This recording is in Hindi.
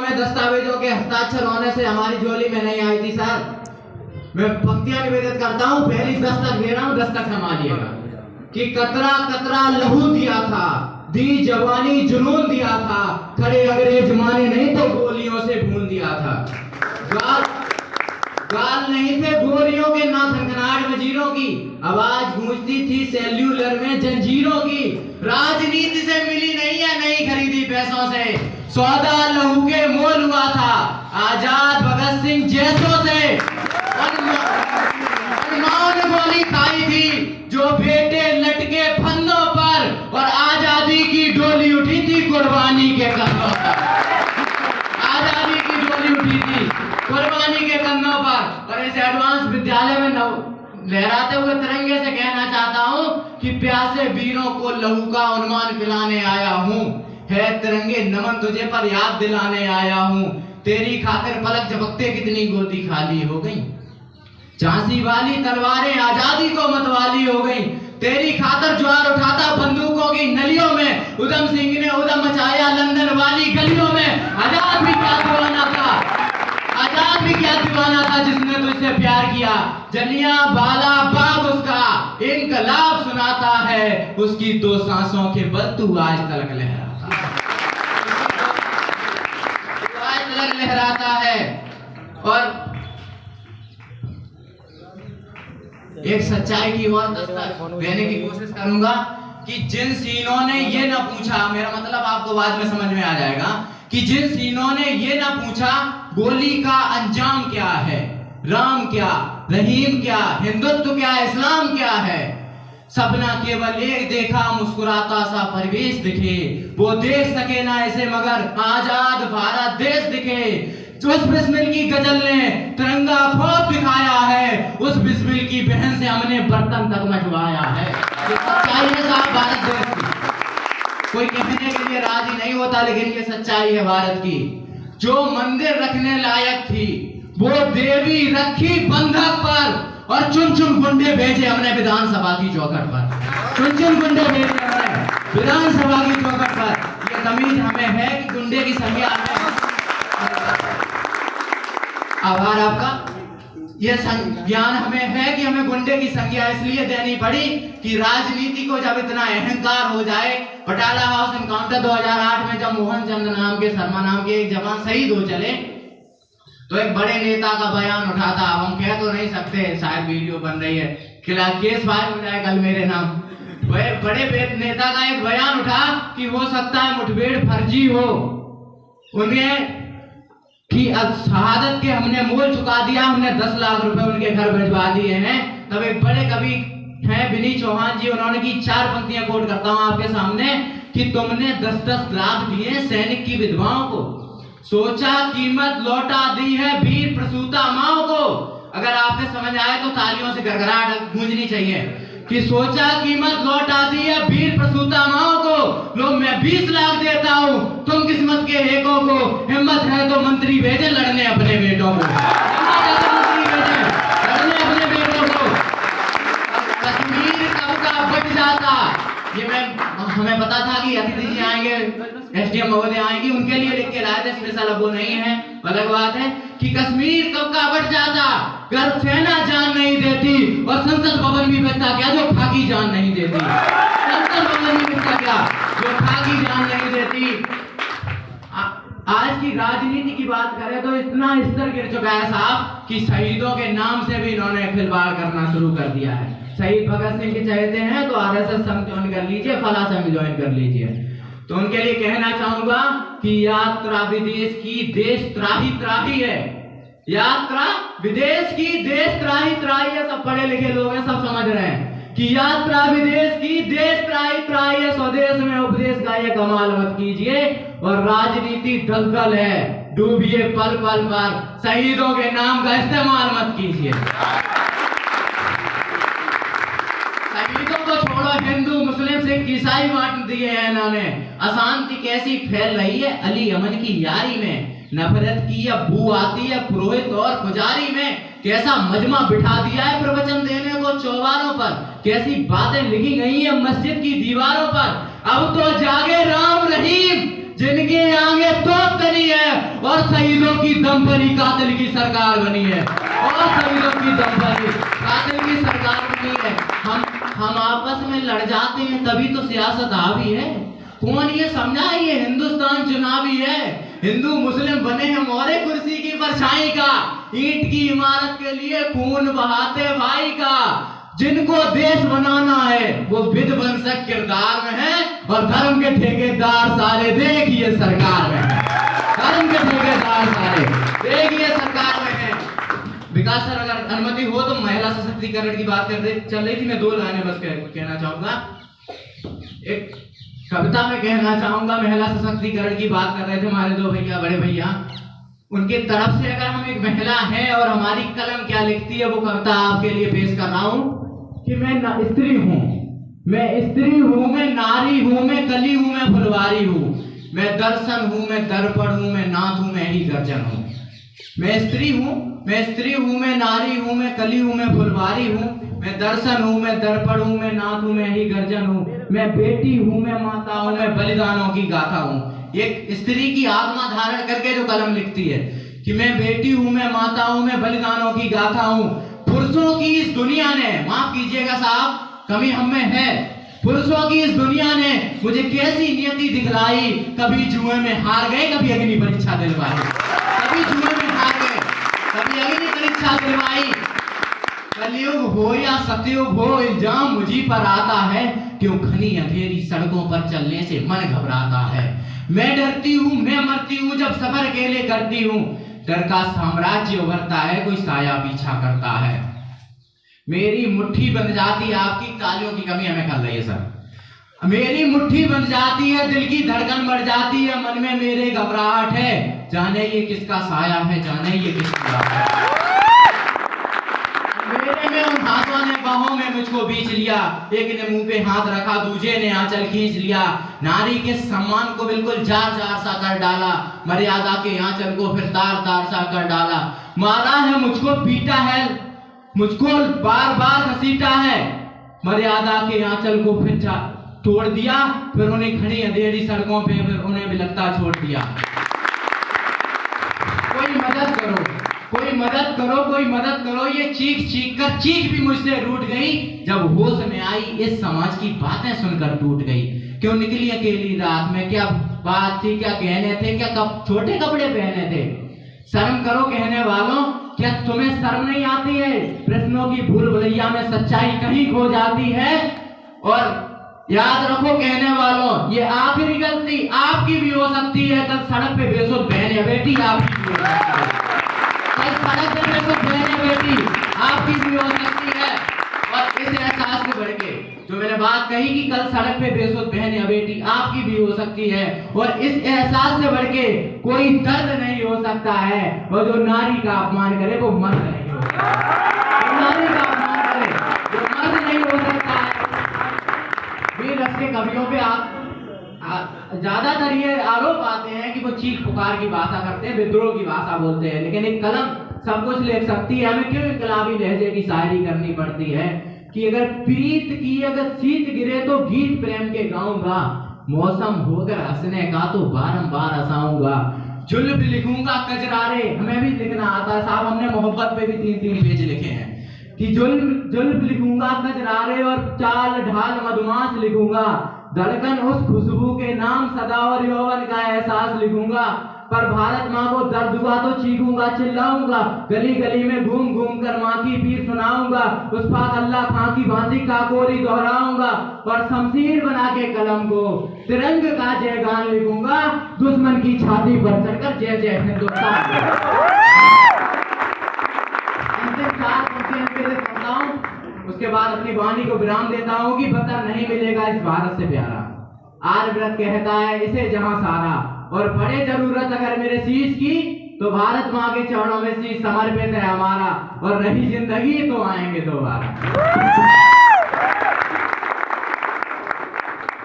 में दस्तावेजों के हस्ताक्षर होने से हमारी झोली में नहीं आई थी सर। मैं पंक्तियां निवेदित करता हूं, पहली दस्तक दे रहा हूं, दस्तक संभालिएगा। कि कतरा कतरा लहू दिया था, दी जवानी जुनून दिया था, खड़े अंग्रेज माने नहीं तो गोलियों से भून दिया था। गाल नहीं थे गोलियों के ना थनथनाहट वजीरों की, आवाज गूंजती थी सेल्यूलर में जंजीरों की। राजनीति से मिली नहीं है, नहीं खरीदी पैसों से, सौदा लहू के मोल हुआ था आजाद भगत सिंह जैसों से। मां ने गोली खाई थी जो बेटे लटके फंदों पर, और आजादी की डोली उठी थी कुर्बानी के कंधों पर। आजादी की डोली उठी थी कुर्बानी के कंधों पर। और इस एडवांस विद्यालय में लहराते हुए तिरंगे से कहना चाहता हूं कि प्यासे वीरों को लहू का उन्मान पिलाने आया हूं। है तिरंगे नमन तुझे पर याद दिलाने आया हूं। तेरी खातिर पलक झपकते कितनी गोदी खाली हो गई, झांसी वाली तलवारें आजादी को मतवाली हो गई। तेरी खातर ज्वार उठाता बंदूकों की नलियों में, उधम सिंह ने उधम मचाया लंदन वाली गलियों में। आजाद भी क्या दीवाना था, आजाद भी क्या दीवाना था जिसने तुझसे प्यार किया। जलियांवाला बाग उसका इनकलाब सुनाता है, उसकी दो सांसों के बल तू आज तलक लहराता, आज तलक लहराता है। और एक सच्चाई की ओर दस्तक देने की कोशिश करूंगा कि जिन सीनों ने ये ना पूछा, मेरा मतलब आपको बाद में समझ में आ जाएगा, कि जिन सीनों ने ये ना पूछा गोली का अंजाम क्या है, राम क्या, रहीम क्या, हिंदुत्व क्या, इस्लाम क्या है, सपना केवल एक देखा मुस्कुराता सा परवेश दिखे, वो देख सके ना इसे मगर आजाद भारत देश दिखे। उस बिस्मिल की गजल ने तिरंगा खूब दिखाया है, उस बिस्मिल की बहन से हमने बर्तन तक मचवाया है। ये सच्चाई है साहब भारत देश की, कोई कहने के लिए राजी नहीं होता, लेकिन ये सच्चाई है भारत की। जो मंदिर रखने लायक थी वो देवी रखी बंधक पर, और चुन चुन गुंडे भेजे हमने विधानसभा की चौखट पर, चुन चुन गुंडे भेजे हमने विधानसभा की चौखट पर। ये तमीज हमें है कि गुंडे की संज्ञा है। आभार आपका। यह ज्ञान हमें है कि हमें गुंडे की संज्ञा इसलिए देनी पड़ी कि राजनीति को जब इतना अहंकार हो जाए। बटाला हाउस एनकाउंटर 2008 में जब मोहन चंद नाम के, शर्मा नाम के एक जवान शहीद हो चले, तो एक बड़े नेता का बयान उठा था। अब हम कह तो नहीं सकते, शायद वीडियो बन रही है, केस फाइल हो जाए कल मेरे नाम। बड़े नेता का एक बयान उठा कि हो सकता है मुठभेड़ फर्जी हो, उन्हें कि अब शहादत के हमने मोल चुका दिया, हमने 10 लाख रुपए उनके घर भिजवा दिए हैं। तब एक बड़े कवि हैं विनीत चौहान जी, उन्होंने की 4 पंक्तियां कोट करता हूं आपके सामने कि तुमने 10-10 लाख दिए सैनिक की विधवाओं को, सोचा कीमत लौटा दी है वीर प्रसूता माओ को। अगर आपके समझ आए तो तालियों से गड़गड़ाहट गूंजनी चाहिए कि सोचा कीमत लौटा दी है वीर प्रसूता माओ को। लो मैं 20 लाख देता हूं तुम किस्मत के हेकों को, हिम्मत है तो मंत्री भेजे लड़ने अपने बेटों को, मंत्री भेजे लड़ने अपने बेटों को। कश्मीर कब का बच जाता, ये मैं हमें पता था कि अतिथि जी आएंगे, एसडीएम महोदय आएंगे, उनके लिए लिख के लाए थे स्पेशल। अब वो नहीं है, अलग बात है कि कश्मीर कब का बच जाता, अगर सेना जान नहीं देती, और संसद भवन भी बचता क्या जो खाकी जान नहीं देती, संसद भवन भी बचता क्या जो खाकी जान नहीं देती। आज की राजनीति की बात करें तो इतना स्तर गिर चुका है साहब कि शहीदों के नाम से भी इन्होंने खिलवाड़ करना शुरू कर दिया है। शहीद भगत सिंह के चाहते हैं तो आरएसएस संघ ज्वाइन कर लीजिए, फला संघ ज्वाइन कर लीजिए। तो उनके लिए कहना चाहूंगा कि यात्रा विदेश की देश त्राही त्राही है, यात्रा विदेश की देश त्राही त्राही है। सब पढ़े लिखे लोग हैं, सब समझ रहे हैं कि यात्रा विदेश की देश त्राही त्राही है। स्वदेश में उपदेश का ये कमाल मत कीजिए, और राजनीति दलदल है, डूबिए पल पल पर, शहीदों के नाम का इस्तेमाल मत कीजिए। शहीदों को छोड़ो, हिंदू मुस्लिम सिख ईसाई बांट दिए हैं इन्होंने। अशांति कैसी फैल रही है अली अमन की यारी में, नफरत की या बू आती है पुरोहित और पुजारी में। कैसा मजमा बिठा दिया है प्रवचन देने को चौबारों पर, कैसी बातें लिखी गई है मस्जिद की दीवारों पर। अब तो जागे राम रहीम, जिनके आगे तोप तनी है और शहीदों की दम पर कातिल की सरकार बनी है, और शहीदों की दम पर कातिल की सरकार बनी है। हम आपस में लड़ जाते हैं तभी तो सियासत हावी है। कौन ये समझा ये हिंदुस्तान चुनावी है, हिंदू मुस्लिम बने हैं मोहरे कुर्सी की परछाई का, ईंट की इमारत के लिए खून बहाते भाई का। जिनको देश बनाना है वो विध्वंसक किरदार में है, और धर्म के ठेकेदार सारे देखिए सरकार में है, धर्म के ठेकेदार सारे देखिए सरकार में है। विकास सर अगर अनुमति हो तो महिला सशक्तिकरण की बात कर रहे चल रही थी, मैं 2 लाइनें बस कहना चाहूंगा। एक कविता में कहना चाहूंगा, महिला सशक्तिकरण की बात कर रहे थे हमारे 2 भैया बड़े भैया, उनके तरफ से अगर हम एक महिला है और हमारी कलम क्या लिखती है वो कविता आपके लिए पेश कर रहा हूं कि मैं स्त्री हूं, मैं नारी हूं, मैं कली हूं, मैं फुलवारी हूं, मैं दर्शन हूं, मैं दर्पण हूं, मैं नाथ हूं, मैं ही गर्जन हूं। मैं स्त्री हूं, मैं नारी हूं, मैं कली हूं, मैं फुलवारी हूं, मैं दर्शन हूं, मैं दर्पण हूं, मैं नाथ हूं, मैं ही गर्जन हूं, मैं बेटी हूं, मैं माता हूं, मैं बलिदानों की गाथा हूं। एक स्त्री की आत्मा धारण करके जो कलम लिखती है कि मैं बेटी हूं, मैं माता हूं, मैं बलिदानों की गाथा हूं। पुरुषों की इस दुनिया ने, माफ कीजिएगा साहब कमी हम में है, पुरुषों की इस दुनिया ने मुझे कैसी नियति दिखलाई, कभी जुए में हार गए, कभी अग्नि परीक्षा दिलवाई, कभी जुए में हार गए, कभी अग्नि परीक्षा दिलवाई। कलयुग हो या सतयुग हो इल्जाम मुझी पर आता है, क्यों घनी अंधेरी सड़कों पर चलने से मन घबराता है। मैं डरती हूँ, मैं मरती हूँ जब सफर अकेले करती हूँ, डर का साम्राज्य उभरता है, कोई साया पीछा करता है। मेरी मुट्ठी बन जाती है, आपकी तालियों की कमी हमें कर रही है सर। मेरी मुट्ठी बन जाती है, दिल की धड़कन बढ़ जाती है, मन में मेरे घबराहट है, जाने ये किसका साया है, जाने ये किसकी राह है। मेरे में उन हाथों ने बाहों में मुझको बीच लिया, एक ने मुंह पे हाथ रखा, दूजे ने आंचल खींच लिया। नारी के सम्मान को बिल्कुल जार जार सा कर डाला, मर्यादा के आंचल को फिर तार तार सा कर डाला। मारा है मुझको, पीटा है मुझको, बार बार घसीटा है, मर्यादा के आंचल को फिर तोड़ दिया, फिर उन्हें घनी अंधेरी सड़कों पे फिर उन्हें बिलखता छोड़ दिया। कोई मदद करो, कोई मदद करो, कोई मदद करो। ये चीख भी मुझसे रूठ गई, जब होश में आई इस समाज की बातें सुनकर टूट गई। क्यों निकली अकेली रात में, क्या बात थी, क्या कहने थे, क्या छोटे कपड़े पहने थे। शर्म करो कहने वालों, क्या तुम्हें शर्म नहीं आती है। प्रश्नों की भूल भुलैया में सच्चाई कहीं खो जाती है। और याद रखो कहने वालों, ये आखिरी गलती आपकी भी हो सकती है। कल सड़क पे बेसुध बहन या बेटी आपकी भी हो सकती है, कल सड़क पे बेसुध बहन या बेटी आपकी भी हो सकती है। और इस एहसास से बढ़ के जो मैंने बात कही कि कल सड़क पे बेसुध बहन या बेटी आपकी भी हो सकती है, और इस एहसास से बढ़ के कोई दर्द नहीं हो सकता है। और जो नारी का अपमान करे वो मर्द नहीं हो सकता, नारी का अपमान करे वो मर्द नहीं हो सकता है। वीर रस के कवियों पे आप ज्यादातर ये आरोप आते हैं कि वो चीख पुकार की भाषा करते हैं, विद्रोह की भाषा बोलते हैं, लेकिन एक कलम सब कुछ लिख सकती है। हमें क्यों इनकलाबी लहजे की शायरी करनी पड़ती है कि अगर प्रीत की अगर शीत गिरे तो गीत प्रेम के गाऊंगा, मौसम होकर हंसने का तो बारंबार हंसाऊंगा। जुल्फ लिखूंगा कजरारे, हमें भी लिखना आता है साहब, हमने मोहब्बत पे भी 3-3 पेज लिखे हैं कि जुल्फ लिखूंगा कजरारे, और चाल ढाल मधुमास लिखूंगा, धड़कन उस खुशबू के नाम सदा, और यौवन का एहसास लिखूंगा। पर भारत माँ को दर्द हुआ तो चीखूंगा चिल्लाऊंगा, गली गली में घूम घूम कर माँ की पीर सुनाऊंगा, उस पाक अल्लाह खां की भांति काकोरी दोहराऊंगा, और शमशीर बना के कलम को तिरंग का जयगान लिखूंगा, दुश्मन की छाती पर चढ़कर जय जय हिंदुस्तान। उसके बाद अपनी वाणी को विराम देता हूँ कि पता नहीं मिलेगा इस भारत से प्यारा। आज व्रत कहता है इसे जहां सारा, और पड़े जरूरत अगर मेरे शीश की, तो भारत माँ के चरणों में शीश समर्पित है हमारा, और रही जिंदगी तो आएंगे दोबारा।